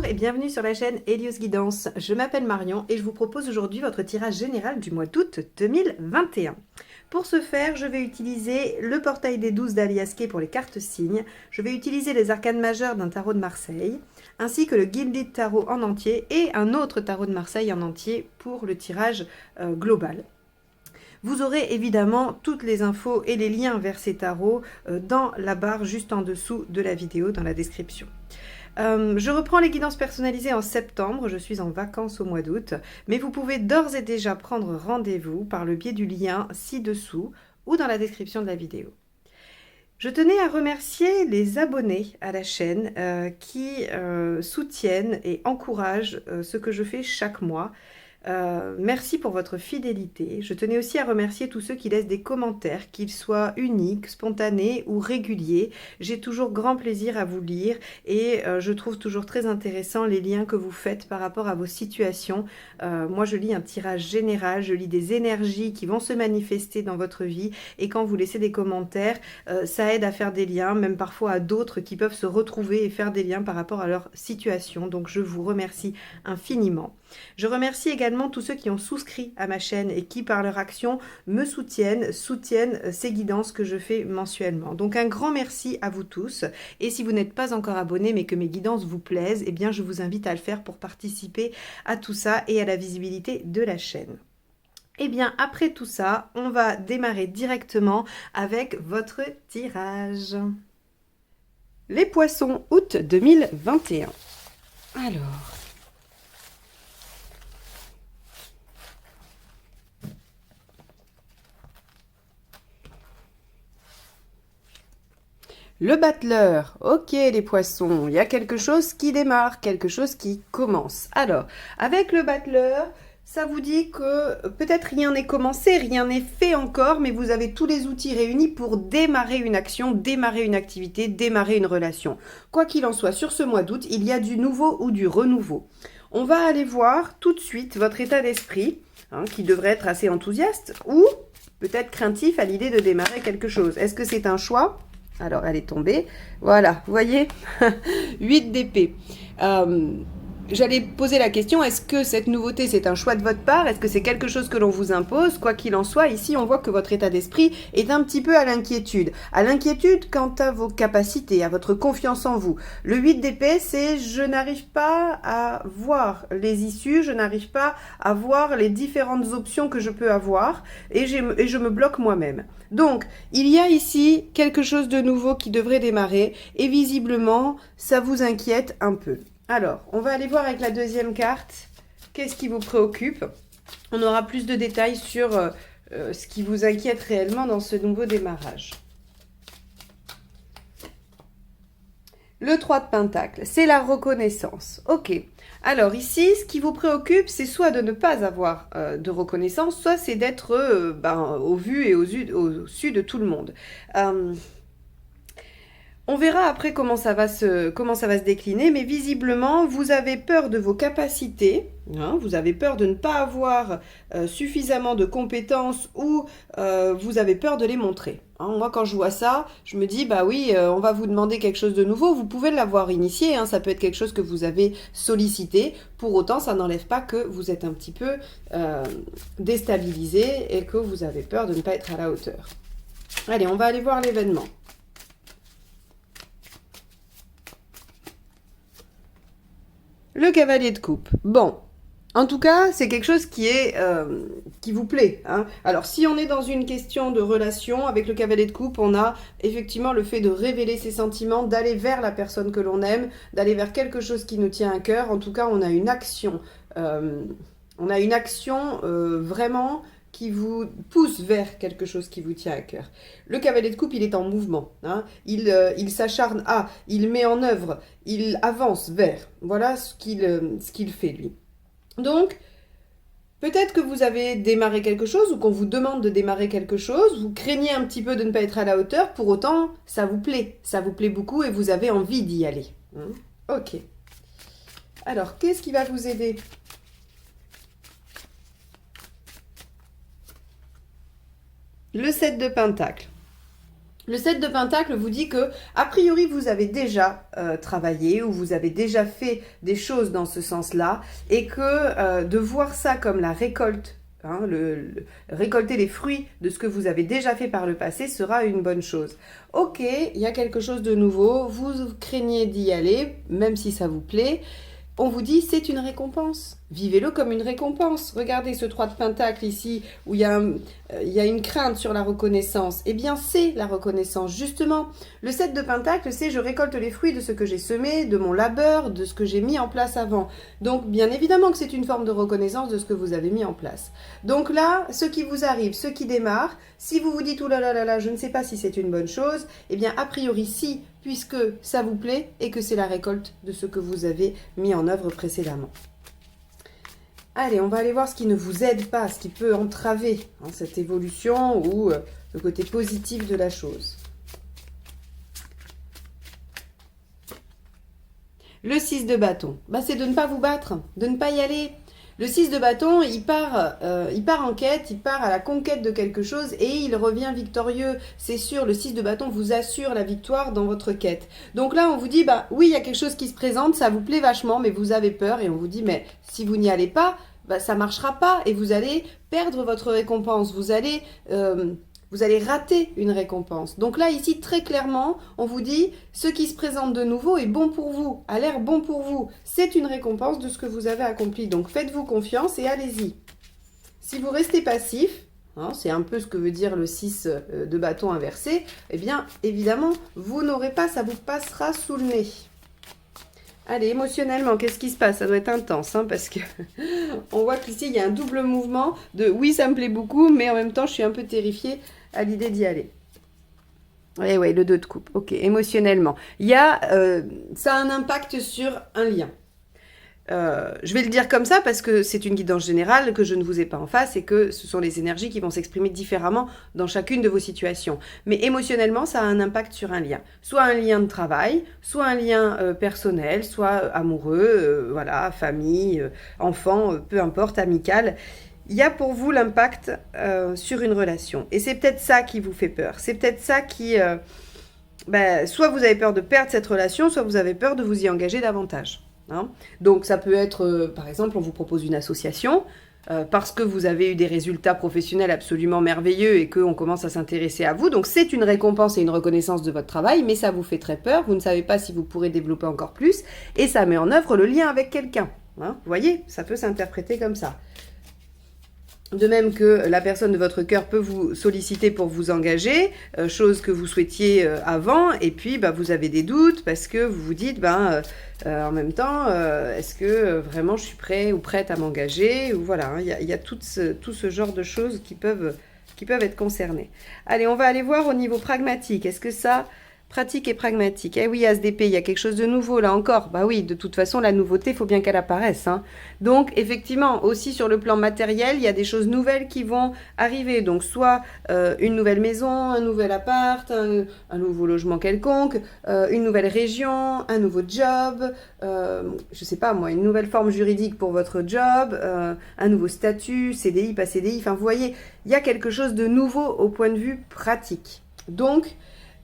et bienvenue sur la chaîne Hélios Guidance. Je m'appelle Marion et je vous propose aujourd'hui votre tirage général du mois d'août 2021. Pour ce faire, je vais utiliser le portail des 12 d'Aliasqué pour les cartes signes, je vais utiliser les arcanes majeures d'un tarot de Marseille, ainsi que le Gilded Tarot en entier et un autre tarot de Marseille en entier pour le tirage global. Vous aurez évidemment toutes les infos et les liens vers ces tarots dans la barre juste en dessous de la vidéo, dans la description. Je reprends les guidances personnalisées en septembre, je suis en vacances au mois d'août, mais vous pouvez d'ores et déjà prendre rendez-vous par le biais du lien ci-dessous ou dans la description de la vidéo. Je tenais à remercier les abonnés à la chaîne qui soutiennent et encouragent ce que je fais chaque mois. Merci pour votre fidélité. Je tenais aussi à remercier tous ceux qui laissent des commentaires, qu'ils soient uniques, spontanés ou réguliers. J'ai toujours grand plaisir à vous lire et je trouve toujours très intéressant les liens que vous faites par rapport à vos situations. Moi, je lis un tirage général, je lis des énergies qui vont se manifester dans votre vie et quand vous laissez des commentaires, ça aide à faire des liens, même parfois à d'autres qui peuvent se retrouver et faire des liens par rapport à leur situation. Donc, je vous remercie infiniment. Je remercie également tous ceux qui ont souscrit à ma chaîne et qui, par leur action, me soutiennent ces guidances que je fais mensuellement. Donc, un grand merci à vous tous. Et si vous n'êtes pas encore abonné, mais que mes guidances vous plaisent, eh bien, je vous invite à le faire pour participer à tout ça et à la visibilité de la chaîne. Eh bien, après tout ça, on va démarrer directement avec votre tirage. Les poissons, août 2021. Alors... Le battleur, ok les poissons, il y a quelque chose qui démarre, quelque chose qui commence. Alors, avec le battleur, ça vous dit que peut-être rien n'est commencé, rien n'est fait encore, mais vous avez tous les outils réunis pour démarrer une action, démarrer une activité, démarrer une relation. Quoi qu'il en soit, sur ce mois d'août, il y a du nouveau ou du renouveau. On va aller voir tout de suite votre état d'esprit, qui devrait être assez enthousiaste, ou peut-être craintif à l'idée de démarrer quelque chose. Est-ce que c'est un choix ? Alors, elle est tombée. Voilà, vous voyez 8 d'épée. J'allais poser la question, est-ce que cette nouveauté, c'est un choix de votre part? Est-ce que c'est quelque chose que l'on vous impose? Quoi qu'il en soit, ici, on voit que votre état d'esprit est un petit peu à l'inquiétude. À l'inquiétude quant à vos capacités, à votre confiance en vous. Le 8 d'épée, c'est je n'arrive pas à voir les issues, je n'arrive pas à voir les différentes options que je peux avoir et je me bloque moi-même. Donc, il y a ici quelque chose de nouveau qui devrait démarrer et visiblement, ça vous inquiète un peu. Alors, on va aller voir avec la deuxième carte, qu'est-ce qui vous préoccupe. On aura plus de détails sur ce qui vous inquiète réellement dans ce nouveau démarrage. Le 3 de Pentacle, c'est la reconnaissance. Ok, alors ici, ce qui vous préoccupe, c'est soit de ne pas avoir de reconnaissance, soit c'est d'être au vu et au su de tout le monde. On verra après comment ça va se décliner, mais visiblement, vous avez peur de vos capacités, vous avez peur de ne pas avoir suffisamment de compétences ou vous avez peur de les montrer. Moi, quand je vois ça, je me dis, bah oui, on va vous demander quelque chose de nouveau, vous pouvez l'avoir initié, ça peut être quelque chose que vous avez sollicité, pour autant, ça n'enlève pas que vous êtes un petit peu déstabilisé et que vous avez peur de ne pas être à la hauteur. Allez, on va aller voir l'événement. Le cavalier de coupe. Bon, en tout cas, c'est quelque chose qui vous plaît. Alors, si on est dans une question de relation, avec le cavalier de coupe, on a effectivement le fait de révéler ses sentiments, d'aller vers la personne que l'on aime, d'aller vers quelque chose qui nous tient à cœur. En tout cas, on a une action. Vraiment qui vous pousse vers quelque chose qui vous tient à cœur. Le cavalier de coupe, il est en mouvement. Il s'acharne à, il met en œuvre, il avance vers. Voilà ce qu'il fait, lui. Donc, peut-être que vous avez démarré quelque chose ou qu'on vous demande de démarrer quelque chose, vous craignez un petit peu de ne pas être à la hauteur, pour autant, ça vous plaît beaucoup et vous avez envie d'y aller. Ok. Alors, qu'est-ce qui va vous aider ? Le 7 de Pentacle. Le 7 de Pentacle vous dit que, a priori, vous avez déjà travaillé ou vous avez déjà fait des choses dans ce sens-là et que de voir ça comme la récolte, hein, récolter les fruits de ce que vous avez déjà fait par le passé sera une bonne chose. Ok, il y a quelque chose de nouveau, vous craignez d'y aller, même si ça vous plaît. On vous dit c'est une récompense. Vivez-le comme une récompense. Regardez ce 3 de Pentacle ici où il y a une crainte sur la reconnaissance. Eh bien, c'est la reconnaissance, justement. Le 7 de Pentacle, c'est je récolte les fruits de ce que j'ai semé, de mon labeur, de ce que j'ai mis en place avant. Donc, bien évidemment que c'est une forme de reconnaissance de ce que vous avez mis en place. Donc là, ce qui vous arrive, ce qui démarre, si vous vous dites « Ouh là là là là, je ne sais pas si c'est une bonne chose », eh bien, a priori, si, puisque ça vous plaît et que c'est la récolte de ce que vous avez mis en œuvre précédemment. Allez, on va aller voir ce qui ne vous aide pas, ce qui peut entraver cette évolution ou le côté positif de la chose. Le 6 de bâton, c'est de ne pas vous battre, de ne pas y aller. Le 6 de bâton, il part en quête, il part à la conquête de quelque chose et il revient victorieux. C'est sûr, le 6 de bâton vous assure la victoire dans votre quête. Donc là, on vous dit, oui, il y a quelque chose qui se présente, ça vous plaît vachement, mais vous avez peur. Et on vous dit, mais si vous n'y allez pas, ça ne marchera pas et vous allez perdre votre récompense. Vous allez rater une récompense. Donc là, ici, très clairement, on vous dit, ce qui se présente de nouveau est bon pour vous, a l'air bon pour vous. C'est une récompense de ce que vous avez accompli. Donc faites-vous confiance et allez-y. Si vous restez passif, c'est un peu ce que veut dire le 6 de bâton inversé, eh bien, évidemment, vous n'aurez pas, ça vous passera sous le nez. Allez, émotionnellement, qu'est-ce qui se passe? Ça doit être intense, parce que on voit qu'ici, il y a un double mouvement de oui, ça me plaît beaucoup, mais en même temps, je suis un peu terrifiée à l'idée d'y aller. Oui, le 2 de coupe. Ok, émotionnellement. Ça a un impact sur un lien. Je vais le dire comme ça parce que c'est une guidance générale, que je ne vous ai pas en face et que ce sont les énergies qui vont s'exprimer différemment dans chacune de vos situations. Mais émotionnellement, ça a un impact sur un lien. Soit un lien de travail, soit un lien personnel, soit amoureux, famille, enfant, peu importe, amical. Il y a pour vous l'impact sur une relation. Et c'est peut-être ça qui vous fait peur. C'est peut-être ça qui... soit vous avez peur de perdre cette relation, soit vous avez peur de vous y engager davantage. Donc ça peut être, par exemple, on vous propose une association parce que vous avez eu des résultats professionnels absolument merveilleux et qu'on commence à s'intéresser à vous. Donc c'est une récompense et une reconnaissance de votre travail, mais ça vous fait très peur. Vous ne savez pas si vous pourrez développer encore plus et ça met en œuvre le lien avec quelqu'un. Vous voyez, ça peut s'interpréter comme ça. De même que la personne de votre cœur peut vous solliciter pour vous engager, chose que vous souhaitiez avant, et puis vous avez des doutes parce que vous vous dites, en même temps, est-ce que vraiment je suis prêt ou prête à m'engager? Ou voilà, il y a tout ce genre de choses qui peuvent être concernées. Allez, on va aller voir au niveau pragmatique. Est-ce que ça... Pratique et pragmatique. Eh oui, ASDP, il y a quelque chose de nouveau là encore. Oui, de toute façon, la nouveauté, il faut bien qu'elle apparaisse. Donc, effectivement, aussi sur le plan matériel, il y a des choses nouvelles qui vont arriver. Donc, soit une nouvelle maison, un nouvel appart, un nouveau logement quelconque, une nouvelle région, un nouveau job, je sais pas moi, une nouvelle forme juridique pour votre job, un nouveau statut, CDI, pas CDI. Enfin, vous voyez, il y a quelque chose de nouveau au point de vue pratique. Donc,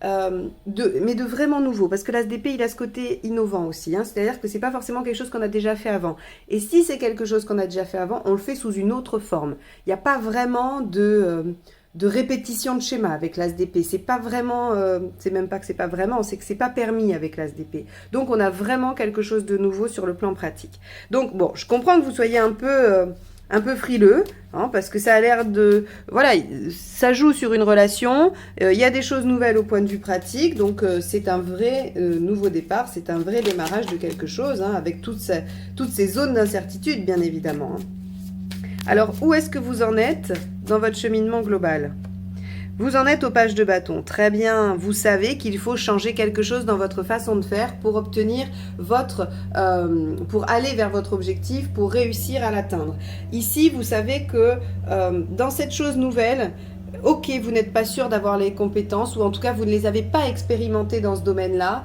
mais de vraiment nouveau, parce que l'ASDP, il a ce côté innovant aussi, c'est-à-dire que c'est pas forcément quelque chose qu'on a déjà fait avant. Et si c'est quelque chose qu'on a déjà fait avant, on le fait sous une autre forme. Il n'y a pas vraiment de répétition de schéma avec l'ASDP. C'est pas vraiment, c'est même pas que c'est pas vraiment, c'est que c'est pas permis avec l'ASDP. Donc on a vraiment quelque chose de nouveau sur le plan pratique. Donc bon, je comprends que vous soyez un peu frileux, parce que ça a l'air de... Voilà, ça joue sur une relation, il y a des choses nouvelles au point de vue pratique, donc c'est un vrai nouveau départ, c'est un vrai démarrage de quelque chose, avec toutes ces zones d'incertitude, bien évidemment. Alors, où est-ce que vous en êtes dans votre cheminement global ? Vous en êtes aux pages de bâton. Très bien, vous savez qu'il faut changer quelque chose dans votre façon de faire pour obtenir pour aller vers votre objectif, pour réussir à l'atteindre. Ici, vous savez que dans cette chose nouvelle, ok, vous n'êtes pas sûr d'avoir les compétences, ou en tout cas vous ne les avez pas expérimentées dans ce domaine-là,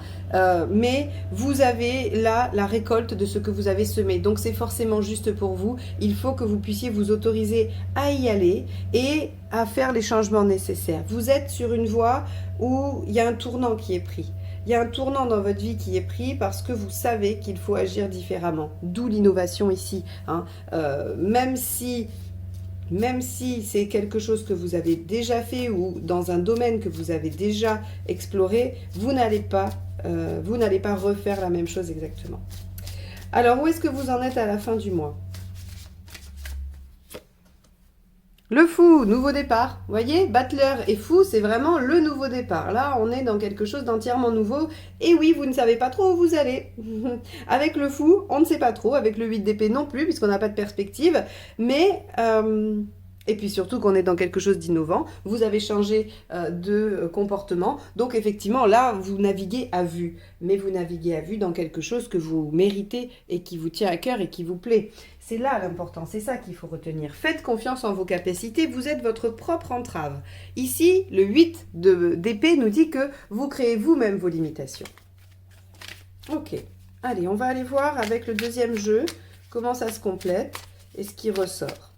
mais vous avez là la récolte de ce que vous avez semé. Donc c'est forcément juste pour vous. Il faut que vous puissiez vous autoriser à y aller et à faire les changements nécessaires. Vous êtes sur une voie où il y a un tournant qui est pris. Il y a un tournant dans votre vie qui est pris parce que vous savez qu'il faut agir différemment. D'où l'innovation ici, hein. Même si c'est quelque chose que vous avez déjà fait ou dans un domaine que vous avez déjà exploré, vous n'allez pas refaire la même chose exactement. Alors, où est-ce que vous en êtes à la fin du mois? Le fou, nouveau départ. Vous voyez, Battler et fou, c'est vraiment le nouveau départ. Là, on est dans quelque chose d'entièrement nouveau. Et oui, vous ne savez pas trop où vous allez. Avec le fou, on ne sait pas trop. Avec le 8 d'épée non plus, puisqu'on n'a pas de perspective. Mais... et puis surtout qu'on est dans quelque chose d'innovant. Vous avez changé de comportement. Donc effectivement, là, vous naviguez à vue. Mais vous naviguez à vue dans quelque chose que vous méritez et qui vous tient à cœur et qui vous plaît. C'est là l'important, c'est ça qu'il faut retenir. Faites confiance en vos capacités, vous êtes votre propre entrave. Ici, le 8 d'épée nous dit que vous créez vous-même vos limitations. Ok, allez, on va aller voir avec le deuxième jeu comment ça se complète et ce qui ressort.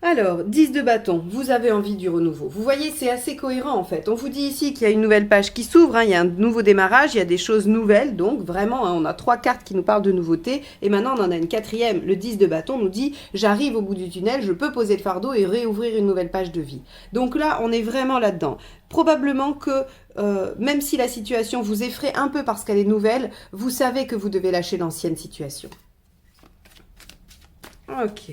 Alors, 10 de bâton, vous avez envie du renouveau. Vous voyez, c'est assez cohérent en fait. On vous dit ici qu'il y a une nouvelle page qui s'ouvre, hein, il y a un nouveau démarrage, il y a des choses nouvelles. Donc vraiment, hein, on a 3 cartes qui nous parlent de nouveautés. Et maintenant, on en a une quatrième. Le 10 de bâton nous dit, j'arrive au bout du tunnel, je peux poser le fardeau et réouvrir une nouvelle page de vie. Donc là, on est vraiment là-dedans. Probablement que, même si la situation vous effraie un peu parce qu'elle est nouvelle, vous savez que vous devez lâcher l'ancienne situation. Ok.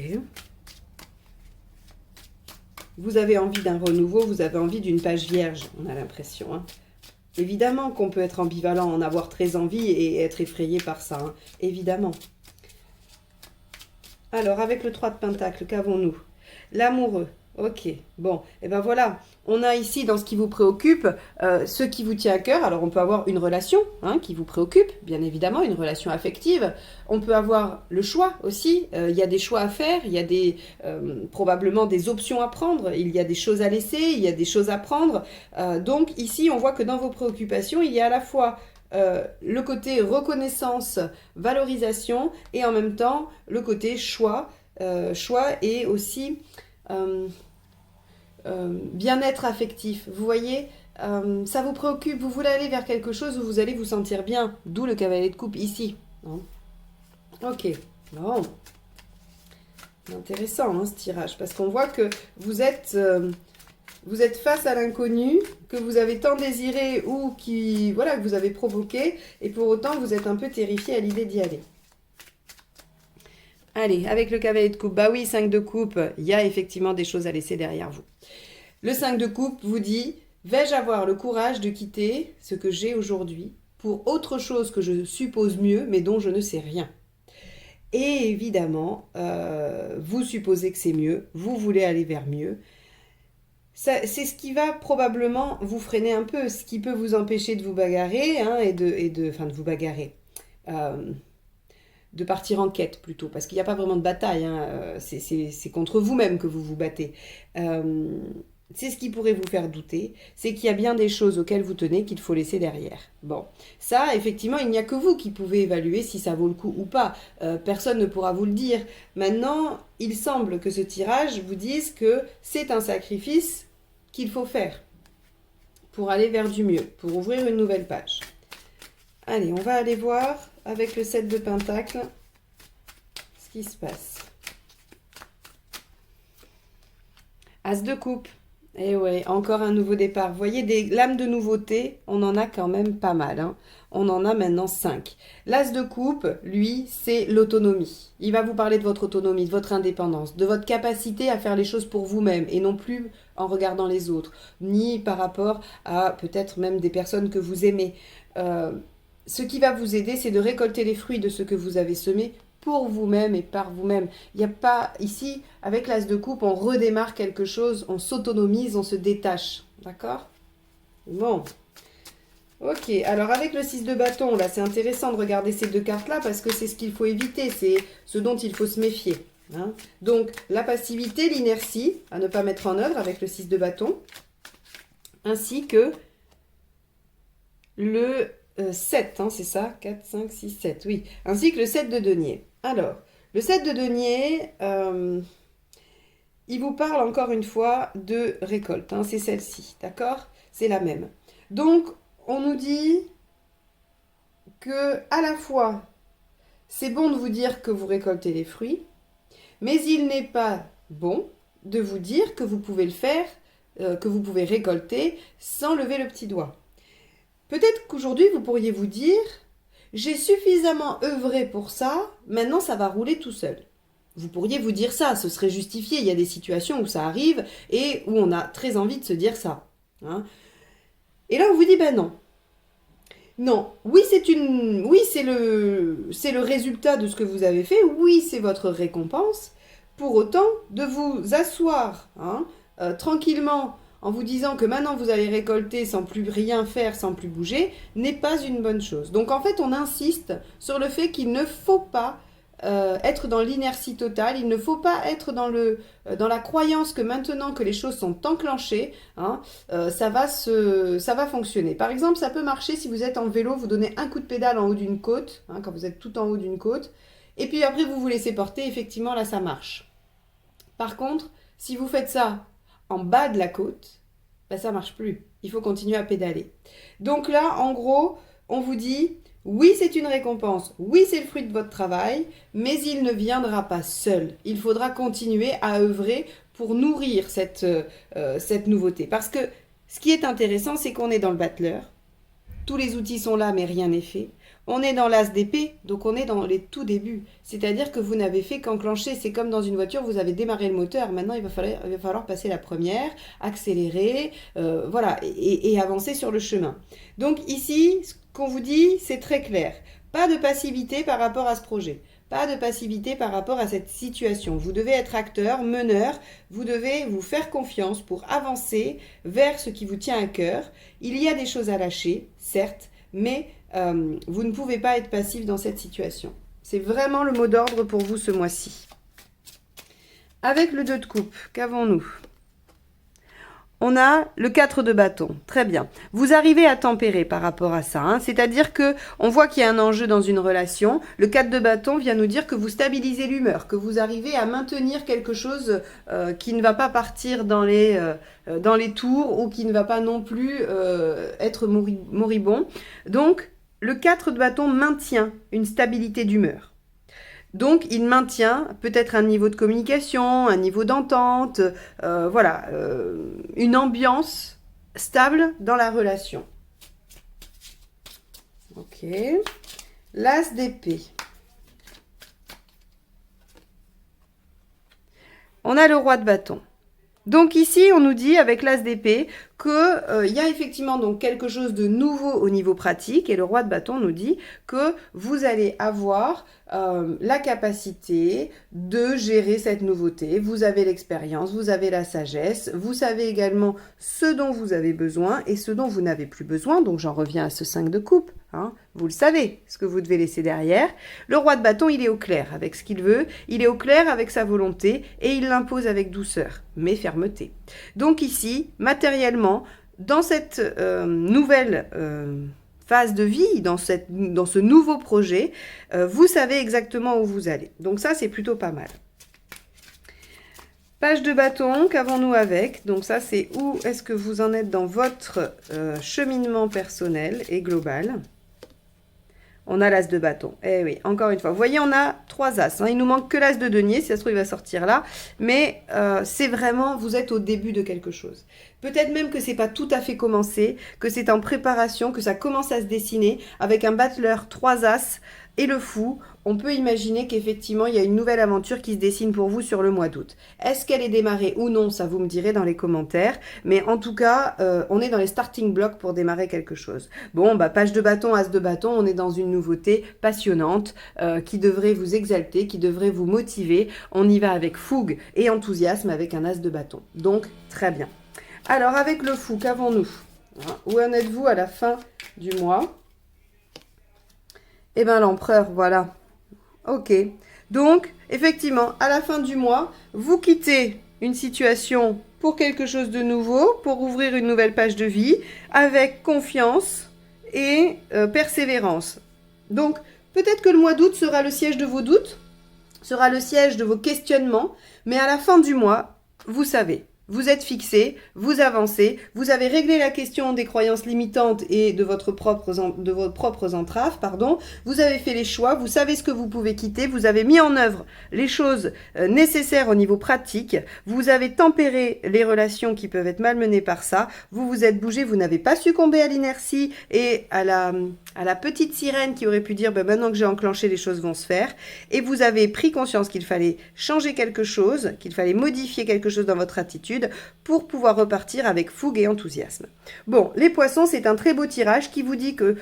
Vous avez envie d'un renouveau, vous avez envie d'une page vierge, on a l'impression. Hein. Évidemment qu'on peut être ambivalent, en avoir très envie et être effrayé par ça. Hein. Évidemment. Alors, avec le 3 de Pentacle, qu'avons-nous? L'amoureux. Ok, bon, et ben voilà, on a ici dans ce qui vous préoccupe, ce qui vous tient à cœur. Alors on peut avoir une relation hein, qui vous préoccupe, bien évidemment, une relation affective. On peut avoir le choix aussi, il y a des choix à faire, il y a probablement des options à prendre, il y a des choses à laisser, il y a des choses à prendre. Donc ici, on voit que dans vos préoccupations, il y a à la fois le côté reconnaissance, valorisation, et en même temps le côté choix, et aussi... bien-être affectif, vous voyez, ça vous préoccupe, vous voulez aller vers quelque chose où vous allez vous sentir bien, d'où le cavalier de coupe ici. Hein. Ok, bon, intéressant hein, ce tirage, parce qu'on voit que vous êtes face à l'inconnu, que vous avez tant désiré ou que vous avez provoqué, et pour autant vous êtes un peu terrifié à l'idée d'y aller. Allez, avec le cavalier de coupe, bah oui, 5 de coupe, il y a effectivement des choses à laisser derrière vous. Le 5 de coupe vous dit, vais-je avoir le courage de quitter ce que j'ai aujourd'hui pour autre chose que je suppose mieux, mais dont je ne sais rien. Et évidemment, vous supposez que c'est mieux, vous voulez aller vers mieux. C'est ce qui va probablement vous freiner un peu, ce qui peut vous empêcher de vous bagarrer, hein, de vous bagarrer. De partir en quête plutôt, parce qu'il n'y a pas vraiment de bataille, hein, c'est contre vous-même que vous vous battez. C'est ce qui pourrait vous faire douter, c'est qu'il y a bien des choses auxquelles vous tenez qu'il faut laisser derrière. Bon, ça, effectivement, il n'y a que vous qui pouvez évaluer si ça vaut le coup ou pas. Personne ne pourra vous le dire. Maintenant, il semble que ce tirage vous dise que c'est un sacrifice qu'il faut faire pour aller vers du mieux, pour ouvrir une nouvelle page. Allez, on va aller voir avec le 7 de Pentacle ce qui se passe. As de coupe. Et ouais, encore un nouveau départ. Vous voyez, des lames de nouveauté, on en a quand même pas mal. Hein. On en a maintenant 5. L'as de coupe, lui, c'est l'autonomie. Il va vous parler de votre autonomie, de votre indépendance, de votre capacité à faire les choses pour vous-même et non plus en regardant les autres, ni par rapport à peut-être même des personnes que vous aimez. Ce qui va vous aider, c'est de récolter les fruits de ce que vous avez semé pour vous-même et par vous-même. Il n'y a pas, ici, avec l'as de coupe, on redémarre quelque chose, on s'autonomise, on se détache. D'accord? Bon. Ok, alors avec le 6 de bâton, là, c'est intéressant de regarder ces deux cartes-là parce que c'est ce qu'il faut éviter, c'est ce dont il faut se méfier. Hein. Donc, la passivité, l'inertie, à ne pas mettre en œuvre avec le 6 de bâton, ainsi que le 7, hein, c'est ça? 4, 5, 6, 7, oui. Ainsi que le 7 de denier. Alors, le 7 de denier, il vous parle encore une fois de récolte, hein, c'est celle-ci, d'accord? C'est la même. Donc, on nous dit que à la fois, c'est bon de vous dire que vous récoltez les fruits, mais il n'est pas bon de vous dire que vous pouvez le faire, que vous pouvez récolter sans lever le petit doigt. Peut-être qu'aujourd'hui, vous pourriez vous dire, j'ai suffisamment œuvré pour ça, maintenant ça va rouler tout seul. Vous pourriez vous dire ça, ce serait justifié. Il y a des situations où ça arrive et où on a très envie de se dire ça. Hein. Et là, on vous dit, ben non. Non, oui, c'est le résultat de ce que vous avez fait. Oui, c'est votre récompense. Pour autant, de vous asseoir tranquillement en vous disant que maintenant vous allez récolter sans plus rien faire, sans plus bouger, n'est pas une bonne chose. Donc en fait, on insiste sur le fait qu'il ne faut pas être dans l'inertie totale, il ne faut pas être dans la croyance que maintenant que les choses sont enclenchées, ça va fonctionner. Par exemple, ça peut marcher si vous êtes en vélo, vous donnez un coup de pédale en haut d'une côte, quand vous êtes tout en haut d'une côte, et puis après vous vous laissez porter, effectivement là ça marche. Par contre, si vous faites ça en bas de la côte, ben, ça marche plus. Il faut continuer à pédaler. Donc là, en gros, on vous dit, oui, c'est une récompense, oui, c'est le fruit de votre travail, mais il ne viendra pas seul. Il faudra continuer à œuvrer pour nourrir cette nouveauté. Parce que ce qui est intéressant, c'est qu'on est dans le battleur. Tous les outils sont là, mais rien n'est fait. On est dans l'as d'épée, donc on est dans les tout débuts. C'est-à-dire que vous n'avez fait qu'enclencher. C'est comme dans une voiture, vous avez démarré le moteur. Maintenant, il va falloir passer la première, accélérer, voilà, et avancer sur le chemin. Donc ici, ce qu'on vous dit, c'est très clair. Pas de passivité par rapport à ce projet. Pas de passivité par rapport à cette situation. Vous devez être acteur, meneur. Vous devez vous faire confiance pour avancer vers ce qui vous tient à cœur. Il y a des choses à lâcher, certes, mais vous ne pouvez pas être passif dans cette situation. C'est vraiment le mot d'ordre pour vous ce mois-ci. Avec le 2 de coupe, qu'avons-nous? On a le 4 de bâton. Très bien. Vous arrivez à tempérer par rapport à ça. C'est-à-dire que on voit qu'il y a un enjeu dans une relation. Le 4 de bâton vient nous dire que vous stabilisez l'humeur, que vous arrivez à maintenir quelque chose qui ne va pas partir dans les tours ou qui ne va pas non plus être moribond. Donc, le 4 de bâton maintient une stabilité d'humeur. Donc, il maintient peut-être un niveau de communication, un niveau d'entente, voilà, une ambiance stable dans la relation. Ok. L'as d'épée. On a le roi de bâton. Donc ici, on nous dit avec l'as d'épée qu'il y a effectivement donc quelque chose de nouveau au niveau pratique et le roi de bâton nous dit que vous allez avoir la capacité de gérer cette nouveauté. Vous avez l'expérience, vous avez la sagesse, vous savez également ce dont vous avez besoin et ce dont vous n'avez plus besoin. Donc j'en reviens à ce 5 de coupe. Vous le savez, ce que vous devez laisser derrière. Le roi de bâton, il est au clair avec ce qu'il veut, il est au clair avec sa volonté et il l'impose avec douceur, mais fermeté. Donc ici, matériellement, dans cette nouvelle phase de vie, dans ce nouveau projet, vous savez exactement où vous allez. Donc ça, c'est plutôt pas mal. Page de bâton, qu'avons-nous avec? Donc ça, c'est où est-ce que vous en êtes dans votre cheminement personnel et global. On a l'as de bâton. Eh oui, encore une fois. Vous voyez, on a 3 as. Il nous manque que l'as de denier. Si ça se trouve, il va sortir là. Mais c'est vraiment, vous êtes au début de quelque chose. Peut-être même que c'est pas tout à fait commencé, que c'est en préparation, que ça commence à se dessiner. Avec un battleur, 3 as et le fou, on peut imaginer qu'effectivement, il y a une nouvelle aventure qui se dessine pour vous sur le mois d'août. Est-ce qu'elle est démarrée ou non? Ça, vous me direz dans les commentaires. Mais en tout cas, on est dans les starting blocks pour démarrer quelque chose. Bon, bah, page de bâton, as de bâton, on est dans une nouveauté passionnante qui devrait vous exalter, qui devrait vous motiver. On y va avec fougue et enthousiasme avec un as de bâton. Donc, très bien. Alors, avec le fou, qu'avons-nous? Où en êtes-vous à la fin du mois. Eh bien, l'empereur, voilà. Ok. Donc, effectivement, à la fin du mois, vous quittez une situation pour quelque chose de nouveau, pour ouvrir une nouvelle page de vie, avec confiance et persévérance. Donc, peut-être que le mois d'août sera le siège de vos doutes, sera le siège de vos questionnements, mais à la fin du mois, vous savez. Vous êtes fixé, vous avancez, vous avez réglé la question des croyances limitantes et de vos propres entraves, pardon. Vous avez fait les choix, vous savez ce que vous pouvez quitter, vous avez mis en œuvre les choses nécessaires au niveau pratique, vous avez tempéré les relations qui peuvent être malmenées par ça, vous vous êtes bougé, vous n'avez pas succombé à l'inertie et à la petite sirène qui aurait pu dire maintenant que j'ai enclenché, les choses vont se faire, et vous avez pris conscience qu'il fallait changer quelque chose, qu'il fallait modifier quelque chose dans votre attitude pour pouvoir repartir avec fougue et enthousiasme. Bon, les poissons, c'est un très beau tirage qui vous dit que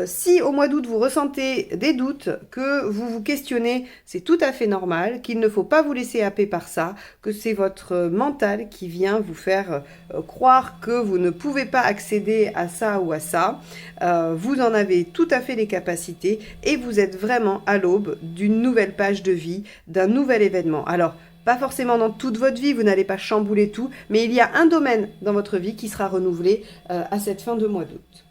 si au mois d'août vous ressentez des doutes, que vous vous questionnez, c'est tout à fait normal, qu'il ne faut pas vous laisser happer par ça, que c'est votre mental qui vient vous faire croire que vous ne pouvez pas accéder à ça ou à ça. Vous en avez tout à fait les capacités et vous êtes vraiment à l'aube d'une nouvelle page de vie, d'un nouvel événement. Alors, pas forcément dans toute votre vie, vous n'allez pas chambouler tout, mais il y a un domaine dans votre vie qui sera renouvelé à cette fin de mois d'août.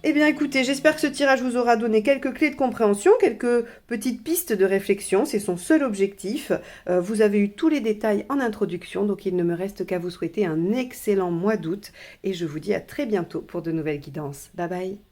Eh bien écoutez, j'espère que ce tirage vous aura donné quelques clés de compréhension, quelques petites pistes de réflexion, c'est son seul objectif. Vous avez eu tous les détails en introduction, donc il ne me reste qu'à vous souhaiter un excellent mois d'août et je vous dis à très bientôt pour de nouvelles guidances. Bye bye.